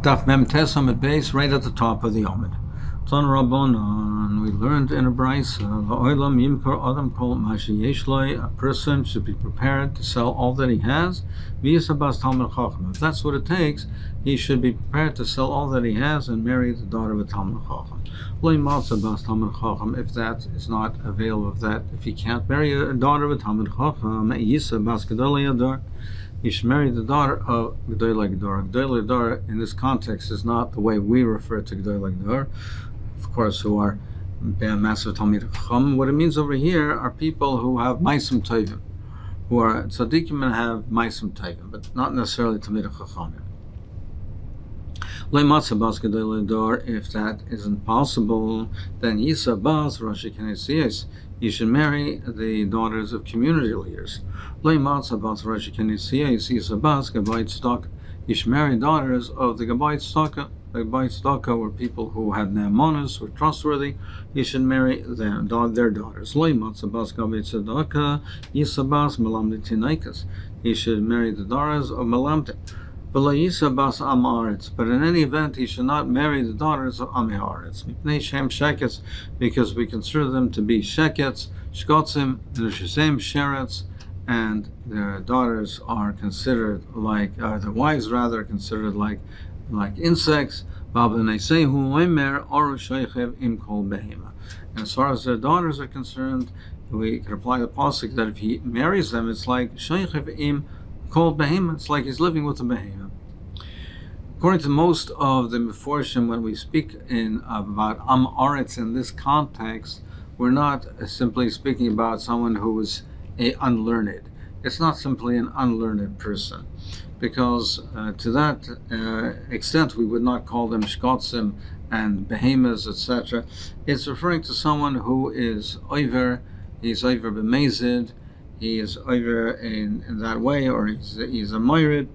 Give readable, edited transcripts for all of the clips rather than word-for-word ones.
Daf Mem Tesam at base, right at the top of the Amud. Ton Rabbanon, we learned in a brayso, La'olam Yimkar Adam Kol Mashi Yeshloi, a person should be prepared to sell all that he has. V'yisabas Talmud Chacham. If that's what it takes, he should be prepared to sell all that he has and marry the daughter of a Talmud Chacham. Lo'imazabas Talmud Chacham. If that is not available, if he can't marry a daughter of a Talmud Chacham, Yisabas Gedolei Adar. He should marry the daughter of Gedolei Gedor. Gedolei Gedor in this context is not the way we refer to Gedolei Gedor, of course, who are massive Talmid Chacham. What it means over here are people who have Maisim Tovim, who are Tzadikim and have Maisim Tovim, but not necessarily Talmid Chachamim. If that isn't possible, then Yisabas Rashi Kenesiyos. You should marry the daughters of community leaders. You should marry daughters of the Gabayit Tzedakah. The Gabayit Tzedakah were people who had ne'amonos, were trustworthy. You should marry their daughters. You should marry the daughters of Melamte. But in any event, he should not marry the daughters of Amiharetz, because we consider them to be shekets, shkotzim, neshesem sheretz, and their daughters are considered like, the wives rather, are considered like insects. And as far as their daughters are concerned, we can apply the pasuk that if he marries them, it's like sheichev im kol behema. It's like he's living with a behema. According to most of the Meforshim, when we speak about Am Aretz in this context, we're not simply speaking about someone who is unlearned. It's not simply an unlearned person, because to that extent we would not call them shkotzim and behemoths, etc. It's referring to someone who is over, he's over b'mezid, he is over in that way, or he's a moirid.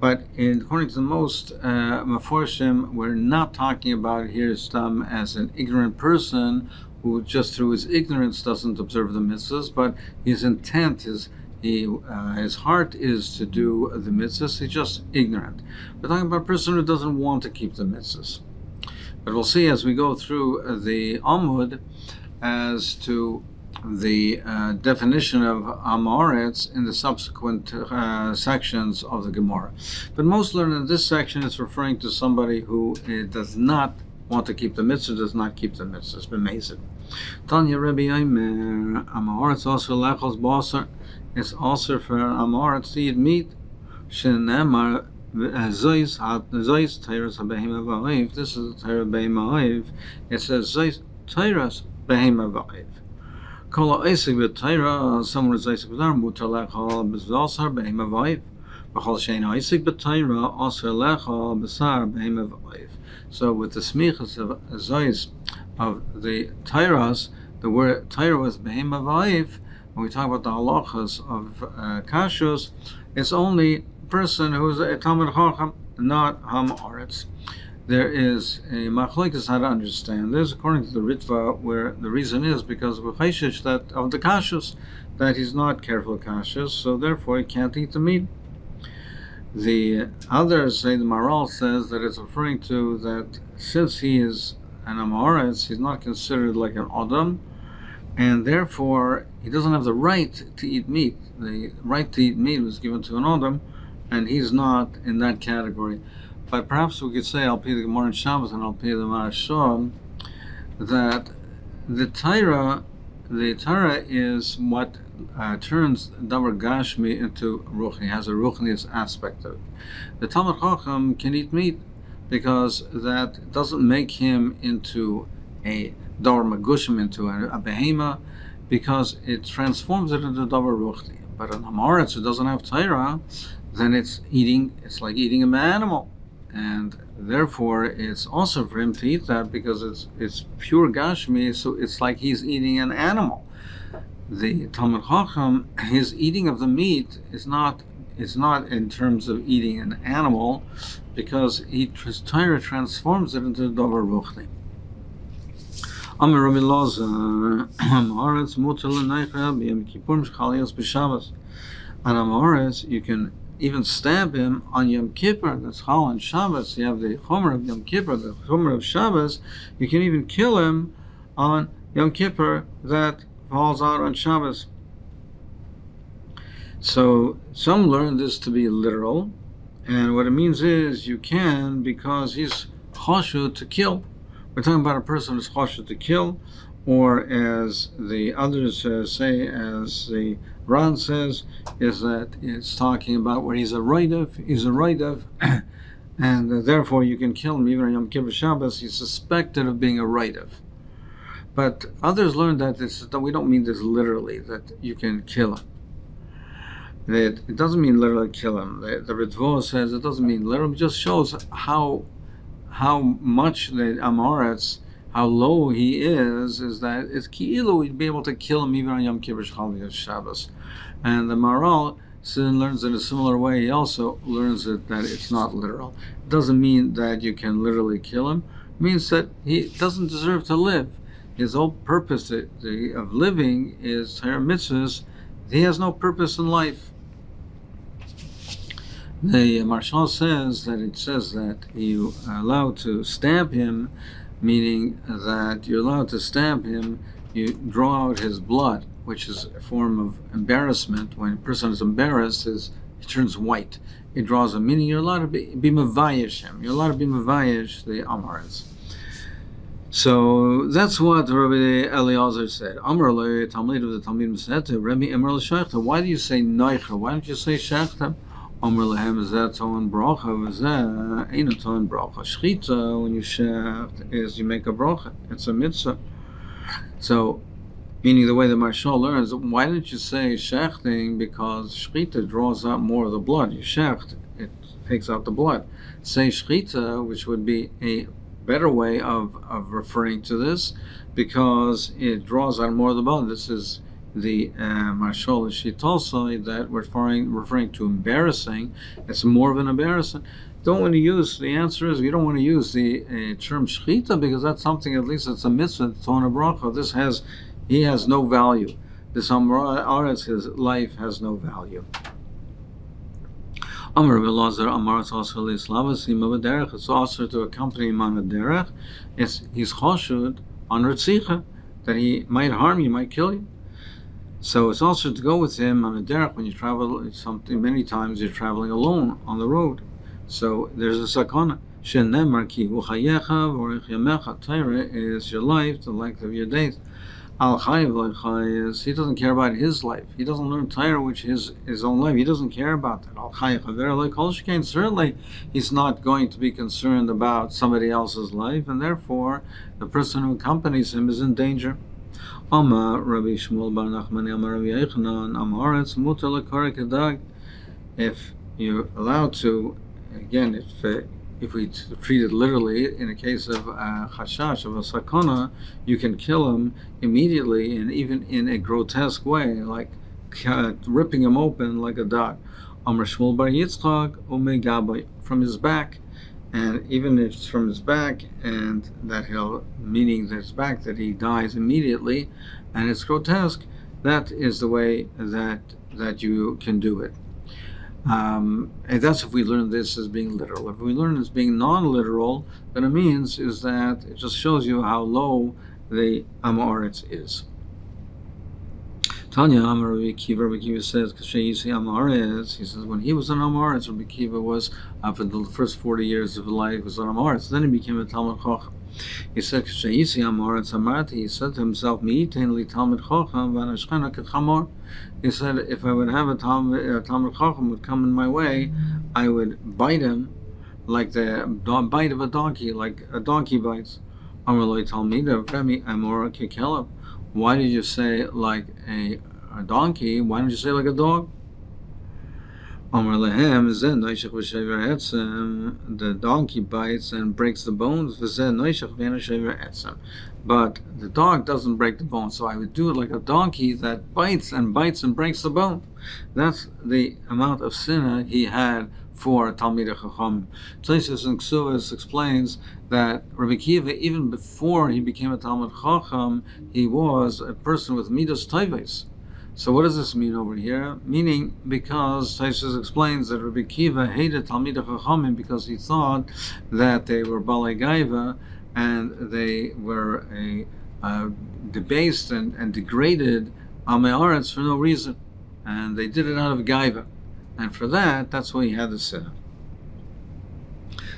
But according to the most Meforshim, we're not talking about here Stam as an ignorant person who just through his ignorance doesn't observe the mitzvahs, but his intent, his heart is to do the mitzvahs. He's just ignorant. We're talking about a person who doesn't want to keep the mitzvahs. But we'll see as we go through the Amud as to the definition of Amoretz in the subsequent sections of the Gemara. But most learned in this section is referring to somebody who does not want to keep the mitzvah, does not keep the mitzvah. It's b'mezid. Tanya Rebbe Yomer, Amoretz also lechos basar. It's also for Amoretz to eat meat. Shenemar zois teiras habehema v'aviv. This is the teira behema v'aviv. It says zois teiras behema v'aviv. Kol ha'esek b'teira, someone is esek b'teira, mutar lechol b'zasar behema v'aviv. B'chol she'ein ha'esek b'teira, asar lechol b'sar behema v'aviv. So with the smichas of zois of the teiras, the word teira with behema v'aviv, when we talk about the halachas of kashrus, it's only a person who is a Talmud Chacham, not Ham Aretz. There is a machlokes how to understand this according to the Ritva, where the reason is because of the kashrus, that he's not careful of kashrus, so therefore he can't eat the meat. The others say, the Maral says that it's referring to that since he is an Amoretz, he's not considered like an Adam, and therefore he doesn't have the right to eat meat. The right to eat meat was given to an Adam, and he's not in that category. But perhaps we could say, I'll pay the Gemara in Shabbos and I'll pay the Marashon, that the Torah is what turns Davar Gashmi into Ruchni, has a Ruchnius aspect of it. The Talmud Chacham can eat meat because that doesn't make him into a Davar Magushim, into a Behema, because it transforms it into Davar Ruchni. But an Amoretz who doesn't have Torah, then it's like eating an animal. And therefore it's also for him to eat that because it's pure Gashmi, so it's like he's eating an animal. The Talmud Chacham, his eating of the meat is not in terms of eating an animal, because his Torah transforms it into Davar Ruchni. Amar Rabbi Loza, Amoretz mutar l'neicha b'yom kippur m'chalios b'Shabbos. On Amoretz, you can even stab him on Yom Kippur. That's Chol and Shabbos. You have the Chomer of Yom Kippur, the Chomer of Shabbos. You can even kill him on Yom Kippur that falls out on Shabbos. So some learn this to be literal, and what it means is you can, because he's choshu to kill. We're talking about a person who's choshu to kill, or as the others say, as the Ran says, is that it's talking about where he's a roidev, and therefore you can kill him even on Yom Kippur Shabbos. He's suspected of being a roidev. But others learn that we don't mean this literally, that you can kill him. It doesn't mean literally kill him. The Ritvo says it doesn't mean literally. It just shows how much the Amoretz, how low he is that it's ki'ilu we'd be able to kill him even on Yom Kippur Shabbos. And the Maral learns in a similar way. He also learns that it's not literal. It doesn't mean that you can literally kill him. It means that he doesn't deserve to live. His whole purpose of living is Torah mitzvahs. He has no purpose in life. The Marshal says that you are allowed to stab him, meaning that you're allowed to stab him. You draw out his blood, which is a form of embarrassment. When a person is embarrassed, he turns white. It draws a meaning. You're allowed to be mevayish him. You're allowed to be mevayish the Amoritz. So that's what Rabbi Eliezer said. Amar le Talmid of the Talmid Masechet, Rabbi Emar l'Shechta. Why do you say Noicha? Why don't you say Shechta? Amar lehem zeh ton bracha, v'zeh eino ton bracha. Shchita, when you shecht, is you make a bracha. It's a mitzvah. So, meaning the way the Marshal learns, why didn't you say shechting? Because shchita draws out more of the blood. You shecht, it takes out the blood. Say shchita, which would be a better way of referring to this, because it draws out more of the blood. This is the Marshal Shitolsoi that we're referring to embarrassing. It's more of an embarrassment. Don't want to use, the answer is you don't want to use the term shchita, because that's something, at least it's a mitzvah, Tona Bracha. He has no value. This Amoretz, his life has no value. Amar Belazar Amar also Lislavasi Mavaderech. It's also to accompany him on a derech. He's choshud on Ritzicha, that he might harm you, might kill you. So it's also to go with him on a derech when you travel. Many times you're traveling alone on the road. So there's a sakana. Shenemar ki uchayecha v'orich yamecha. Torah is your life, the length of your days. Al chayiv l'chai is he doesn't care about his life. He doesn't learn Torah, which is his own life. He doesn't care about that. Al chayiv chaver l'kol shekain. Certainly, he's not going to be concerned about somebody else's life, and therefore, the person who accompanies him is in danger. Amar Rabbi Shmuel bar Nachmani Amar Rabbi Yochanan Amoretz mutar l'karek hadag. If you're allowed to, again, if we treat it literally, in a case of chashash, of a sakana, you can kill him immediately, and even in a grotesque way, like ripping him open like a dog. Amar Shmuel bar Yitzchak umegabay, from his back, and even if it's from his back, and that meaning that his back, that he dies immediately, and it's grotesque, that is the way that you can do it. And that's if we learn this as being literal. If we learn as being non-literal, then it means is that it just shows you how low the Amoritz is. Tanya Amar Rabbi Kiva says, he says when he was an Amoritz, Rabbi Kiva was for the first 40 years of his life was an Amoritz. Then he became a Talmid Chacham. He said, he said to himself, he said, if I would have a Talmid Chacham would come in my way, I would bite him like the bite of a donkey, like a donkey bites. Why did you say like a donkey? Why don't you say like a dog? The donkey bites and breaks the bones, but the dog doesn't break the bones. So I would do it like a donkey that bites and breaks the bone. That's the amount of sinna he had for Talmidei Chachamim. Tosfos and Ksuvos explains that Rabbi Kiva, even before he became a Talmid Chacham, he was a person with midas tovos. So what does this mean over here? Meaning, because Taisus explains that Rabbi Kiva hated Talmidei Chachamim because he thought that they were Balei Gaiva and they were debased and degraded Amei Aretz for no reason. And they did it out of Gaiva. And for that, that's why he had the sin.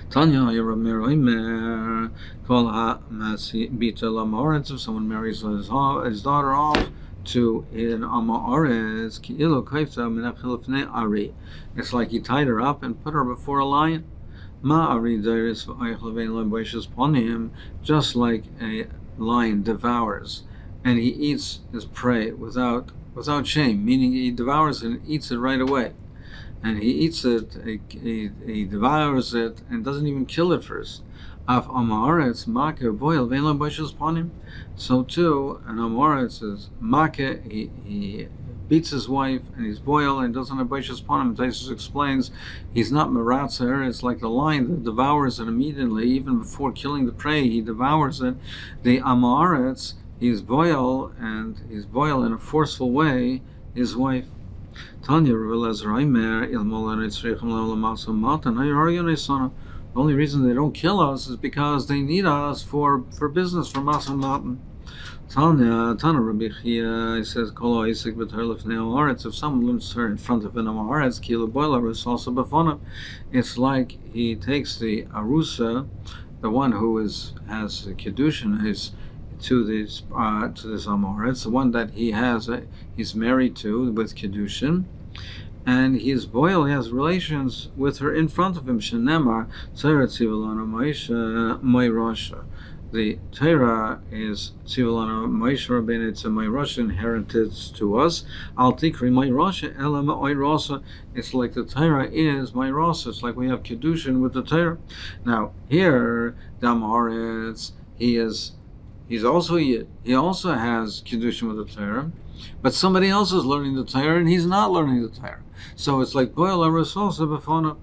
Tanya, Yeramir Kol HaMasi Bita Lamaretz, if someone marries his daughter off to in Amaretz, Ki'ilu Kaifta Menachil Fnei Ari. It's like he tied her up and put her before a lion. Ma Ari Dairis V'Ayich Levein Lo Boishes Ponim, just like a lion devours and he eats his prey without shame, meaning he devours it and eats it right away. And he eats it, he devours it, and doesn't even kill it first. Af amaretz make boil ve'lo boishes ponim. So too, an amaretz is make. He beats his wife, and he's boiled, and doesn't have boishes ponim. Taisus explains he's not meratzer. It's like the lion that devours it immediately, even before killing the prey. He devours it. The amaretz, he's boiled, and he's boiled in a forceful way. His wife. The only reason they don't kill us is because they need us for business, for Masan Matan. Tanya Rabbi Chia, he says, if someone learns her in front of an Amaretz, Kilo Boiler is also Bafona. It's like he takes the Arusa, the one who has the Kedushin, to this Amoretz, the one that he's married to with Kedushin, and he's boiled, he has relations with her in front of him. Shenemar Torah Tzivilana Moshe Moirasha. The Torah is Tzivilana Moshe Rabbeinu. It's a Moirasha inherited to us. Al Tikri Moirasha Ela Moirasa. It's like the Torah is Moirasa. It's like we have Kedushin with the Torah. Now here, Damaretz, he's also Yid. He also has Kedushin with the Torah, but somebody else is learning the Torah and he's not learning the Torah. So it's like Boil Arasosa Befona.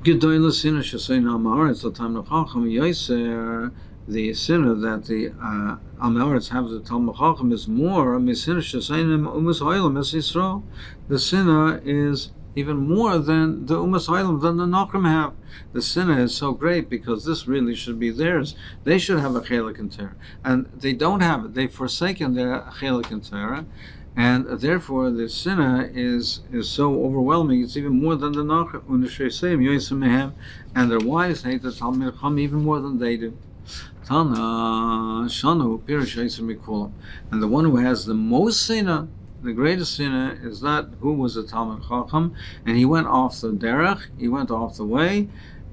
Gedoyla Sinner Shasayin Amaretz Latam Chacham Yoiser. The sinner that the Amaretz have the Talmud Chacham is more Misinner Shasayin Umas Oilam as Yisrael. The sinner is even more than the Umas Oilam, than the Nachrim have. The sinner is so great because this really should be theirs. They should have a Chelik and Torah, and they don't have it. They've forsaken their Chelik and Torah, and therefore the sinner is so overwhelming. It's even more than the Nachrim, and their wives hate the Talmid Chacham even more than they do. Tana Shanu Pirush Mikulam, and the one who has the most sinner, the greatest sinner, is that who was a Talmid Chacham, and he went off the derech, he went off the way,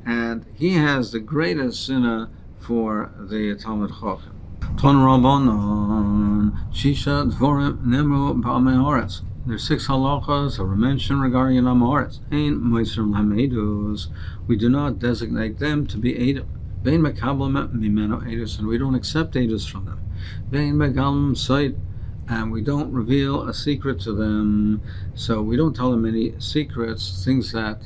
and he has the greatest sinner for the Talmid Chacham. Ton Rabbanon Shisha Dvorim Nemru Ba'amei Haaretz. There's 6 halachas that were mentioned regarding an Haaretz. Ein Moiser Lahem Edus. We do not designate them to be Edus. Vein Mekablam Mimeno Edus, and we don't accept Edus from them. Vein Megalim Sait. And we don't reveal a secret to them, so we don't tell them any secrets, things that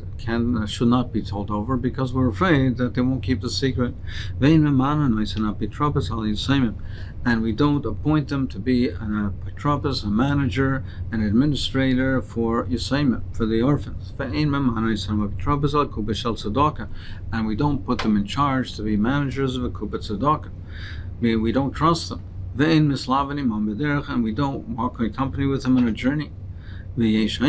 should not be told over, because we're afraid that they won't keep the secret. And we don't appoint them to be a patropos, a manager, an administrator for Yisayim, for the orphans. And we don't put them in charge to be managers of a Kubat Tzedakah. We don't trust them. And we don't walk in company with them on a journey. We don't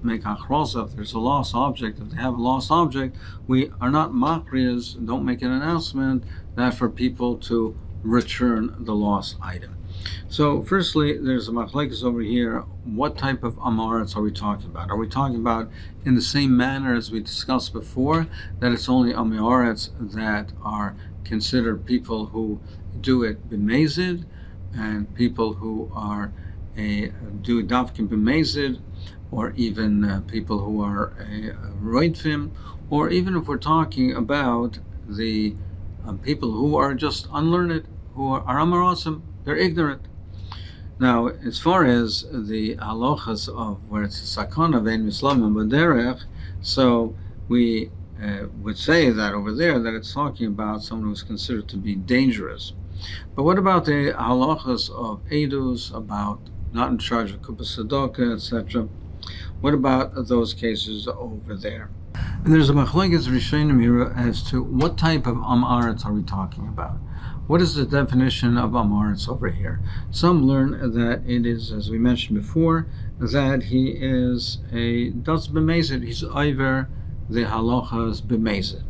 make achrosa if there's a lost object. If they have a lost object, we are not machriz, don't make an announcement that for people to return the lost item. So firstly, there's a machlekes over here. What type of amaretz are we talking about? Are we talking about in the same manner as we discussed before, that it's only amaretz that are considered people who do it b'mezid, and people who are do davkin b'mezid, or even people who are roitfim, or even if we're talking about the people who are just unlearned, who are amarosim, they're ignorant. Now, as far as the halachas of where it's a sakana vein mislam and baderech, so we would say that over there that it's talking about someone who's considered to be dangerous. But what about the halachas of edus, about not in charge of kupas tzedakah, etc.? What about those cases over there? And there's a machlokes rishonim here as to what type of amaretz are we talking about. What is the definition of amaretz over here? Some learn that it is, as we mentioned before, that he is does b'mezid, he's over the halachas b'mezid.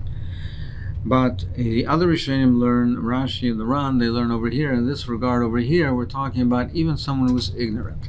But the other Rishonim learn, Rashi and the Ran, they learn over here. In this regard over here, we're talking about even someone who's ignorant.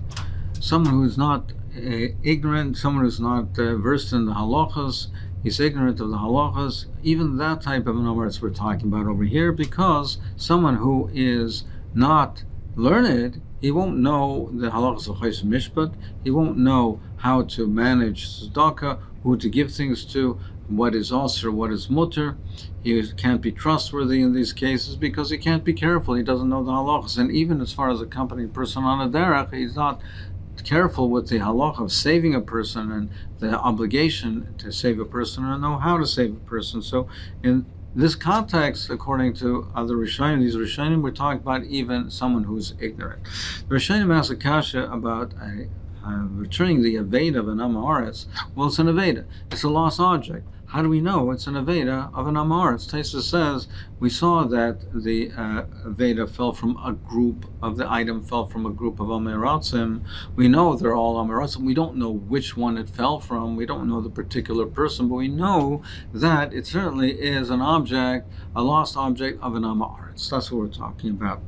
Someone who's not ignorant, someone who's not versed in the halachas, he's ignorant of the halachas, even that type of amaretz we're talking about over here, because someone who is not learned, he won't know the halachas of chayes mishpat, he won't know how to manage tzedakah, who to give things to, what is asr, what is mutter. He can't be trustworthy in these cases because he can't be careful. He doesn't know the halachas. And even as far as accompanying a person on a derech, he's not careful with the halach of saving a person and the obligation to save a person or know how to save a person. So in this context, according to other Rishonim, these Rishonim, we're talking about even someone who's ignorant. The Rishonim ask a kasha about returning the aveda of an amaretz. Well, it's an aveda. It's a lost object. How do we know it's an aveda of an amaretz? Taisa says we saw that the aveda fell from a group of the item fell from a group of amaratzim. We know they're all amaratzim. We don't know which one it fell from. We don't know the particular person, but we know that it certainly is an object, a lost object of an amaretz. That's what we're talking about.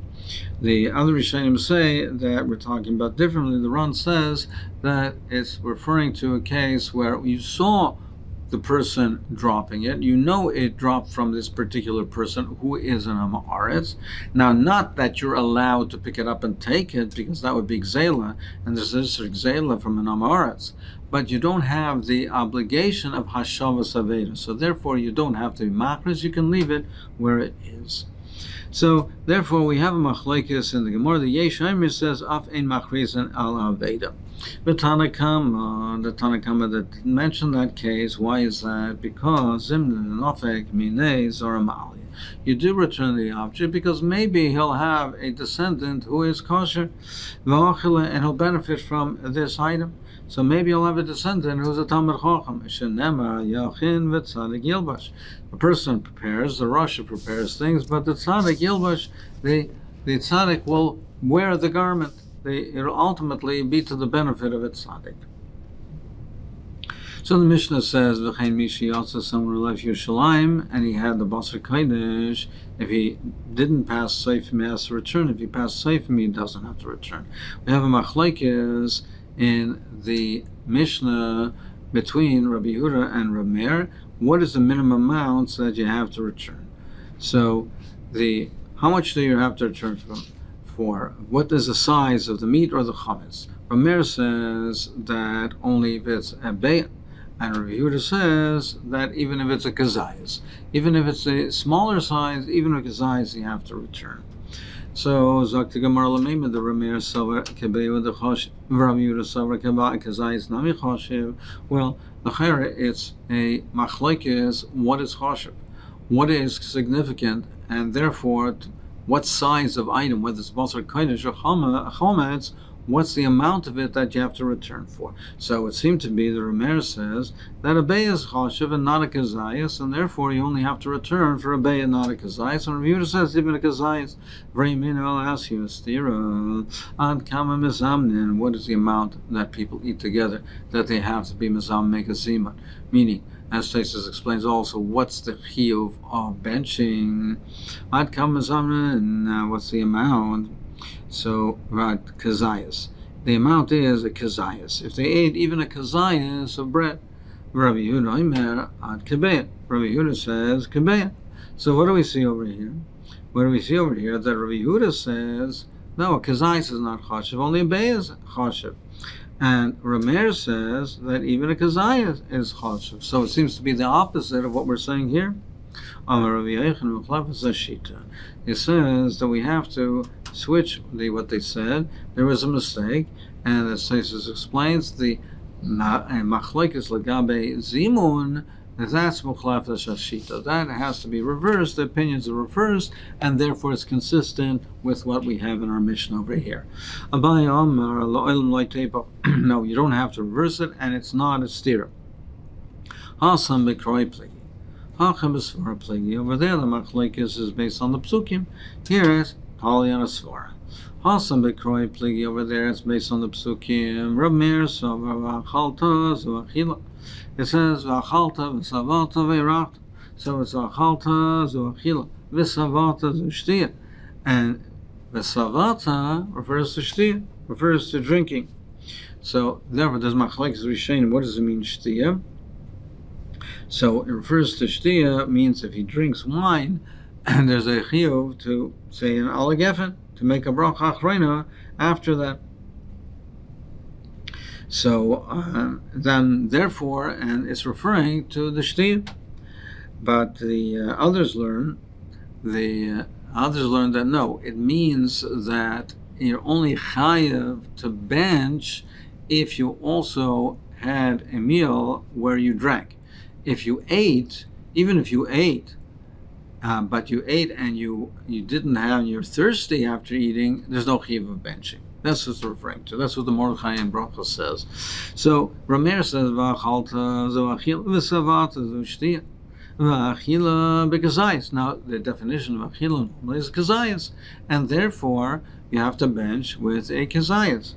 The other Rishonim say that we're talking about differently. The Ran says that it's referring to a case where you saw the person dropping it. You know it dropped from this particular person who is an amaretz. Now, not that you're allowed to pick it up and take it, because that would be gzela, and this is gzela from an amaretz. But you don't have the obligation of hashavas aveda. So therefore, you don't have to be machris. You can leave it where it is. So therefore, we have a machlekes in the Gemara. The Yesh Aimer says af ein machrizin al aveda. The Tanna Kama that mentioned that case. Why is that? Because you do return the object because maybe he'll have a descendant who is kosher, and he'll benefit from this item. So maybe he'll have a descendant who's a Talmid Chacham. A person prepares, the Rasha prepares things, but the tzaddik yilbash, the tzaddik will wear the garment. It'll ultimately be to the benefit of its tzaddik. So the Mishnah says, "V'chein mishi yatsa someone who left Yerushalayim and he had the basar kodesh. If he didn't pass seifim, he has to return. If he passed seifim, he doesn't have to return." We have a machlekes in the Mishnah between Rabbi Yehuda and Rabbi Meir. What is the minimum amounts that you have to return? So, how much do you have to return for? What is the size of the meat or the chametz? Rabbi Meir says that only if it's a beit, and Rabbi Yehuda says that even if it's a kazayas, even if it's a smaller size, even a kazayas, you have to return. So, Zakti Gemara Lamema, the Rabbi Meir Savar Kebei with the Choshev, Rabbi Yehuda Savar Kebei Kazayas Nami Choshev. Well, it's a machlekes, what is choshev, what is significant, and therefore what size of item, whether it's basar kodesh or chometz, what's the amount of it that you have to return for. So it seemed to be the Rameir says that a bay is choshev and not a kazayas, and therefore you only have to return for a bay and not a kazayas. And Rabbi Yehuda says even a kazayas. Very minimum. I'll ask you, stira ad kama mizamnin. What is the amount that people eat together that they have to be mizam make a zimun? Meaning, as Taisus explains also, what's the chiyuv of benching? Ad kama mizamnin. What's the amount? So, right, kazayas. The amount is a kazayas. If they ate even a kazayas of bread, Rabbi Yehuda Omer ad kebeya. Rabbi Yehuda says kebeya. So what do we see over here? What do we see over here? That Rabbi Yehuda says, no, a kazayas is not choshev, only a beya is choshev. And Rameir says that even a kazayas is choshev. So it seems to be the opposite of what we're saying here. It says that we have to switch what they said. There was a mistake, and as Taisus explains, the machlekes legabe zimun That's Mukhlaf Shashita. That has to be reversed. The opinions are reversed, and therefore it's consistent with what we have in our mission over here. No, you don't have to reverse it, and it's not a stira. Hasam Bekroi Pligi. Hacham Besvara Pligi. Over there, the Machlekes is based on the Psukim. Here is Pali on a Svara. Hasam Bekroi Pligi. Over there, it's based on the Psukim. Rab Meir Savar V'Achalta Zuachila. It says V'Achalta V'Savalta V'Irachta. So it's V'Achalta Zuachila V'Savalta Zushtia. And V'Savalta refers to Shtia, refers to drinking. So therefore, there's Machlekes Rishonim. What does it mean, Shtia? So it refers to Shtia, means if he drinks wine, and there's a chiyuv to say an alagefen, to make a bracha achreina after that. So then, therefore, and it's referring to the Shtia. But the others learn that no, it means that you're only chayav to bench if you also had a meal where you drank. If you ate, even if you ate, but you ate and you didn't have, you're thirsty after eating, there's no chiyuv of benching. That's what it's referring to. That's what the Mordechai in Bracha says. So Rameir says, V'achalta zo'achil v'savata zo'shtia v'achila b'kazayis. Now the definition of achila normally is kazayis, and therefore you have to bench with a kazayis.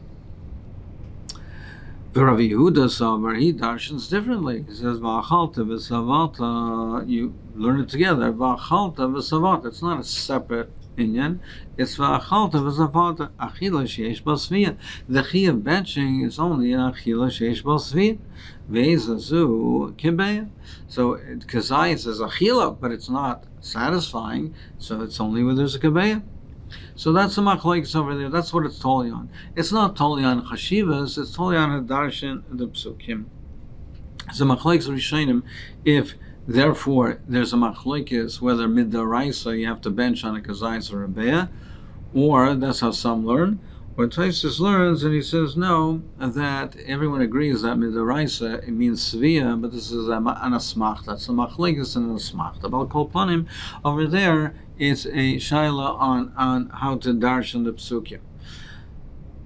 The Rav Yehuda Savar, he darshans differently. He says, V'achalta v'savata, you learn it together. V'achalta v'savata. It's not a separate inyan. It's V'achalta v'savata, achila sheish basviyah. The chi of benching is only an achila sheish basviyah. Ve'ezazu kibeya. So kazayis is achila, but it's not satisfying. So it's only where there's a kibeya. So that's the machlekes over there. That's what it's totally on. It's not totally on chashivas. It's totally on a darshan, the psukim. So machlekes rishonim. If therefore there's a machlekes whether midaraisa you have to bench on a kazayis or a beya, or that's how some learn. Or Taisus learns, and he says no, that everyone agrees that midaraisa it means svia, but this is an asmachta. That's a machlekes and an asmachta. But kol panim over there. It's a shaila on how to darshan the psukim.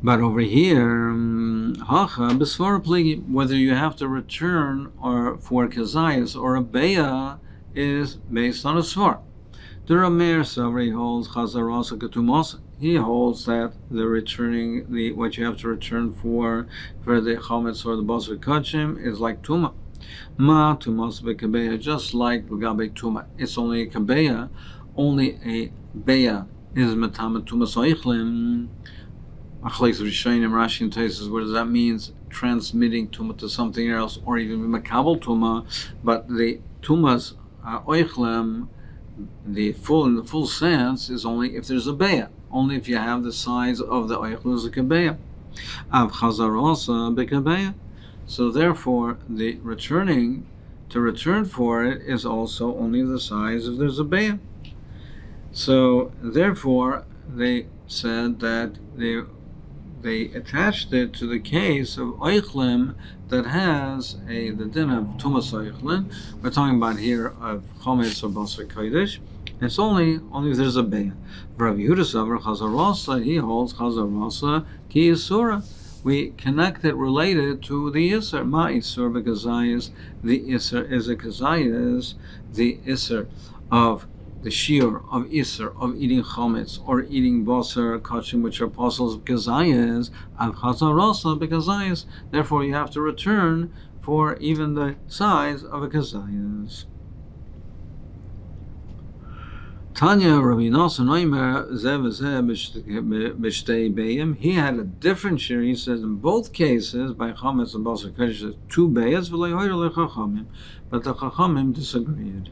But over here, hacha b'svara pligi, whether you have to return or for kazayas or a beya is based on a svar. The Rameir Savri holds chazarasa ketumos. He holds that the returning what you have to return for the chametz or the basar kachim is like tuma. Ma tumas bekabeya, just like l'gabe tuma. It's only a kabeya. Only a beya is metamet tumas oichlim. Machlekes Rishonim, Rashi and Taisus, what does that mean? Transmitting tuma to something else, or even makabel tuma. But the tumas oichlim, in the full sense, is only if there's a beya. Only if you have the size of the oichlim as a kabeya. Av chazarosa bekabeya. So therefore, the to return for it is also only the size if there's a beya. So therefore, they said that they attached it to the case of oichlim that has the din of tumas oichlim. We're talking about here of chometz or basar kodesh. It's only if there's a beya. Rav Yehuda Savar chazarasa, he holds chazarasa ki yisura. We connect it related to the Isser. Ma Isser b'kazayis. The Isser is a kazayis. The Isser of the shiur of Isser of eating chametz or eating basar kachim, which are apostles of kazayis. Av chazarasa b'kazayis. Therefore, you have to return for even the size of a kazayis. Tanya Rabbi Nosson Oimer Zev B'Shtei Beyim. He had a different share. He says in both cases by chametz and basar kodesh 2 beyas v'lo yoyder lechachamim, but the chachamim disagreed.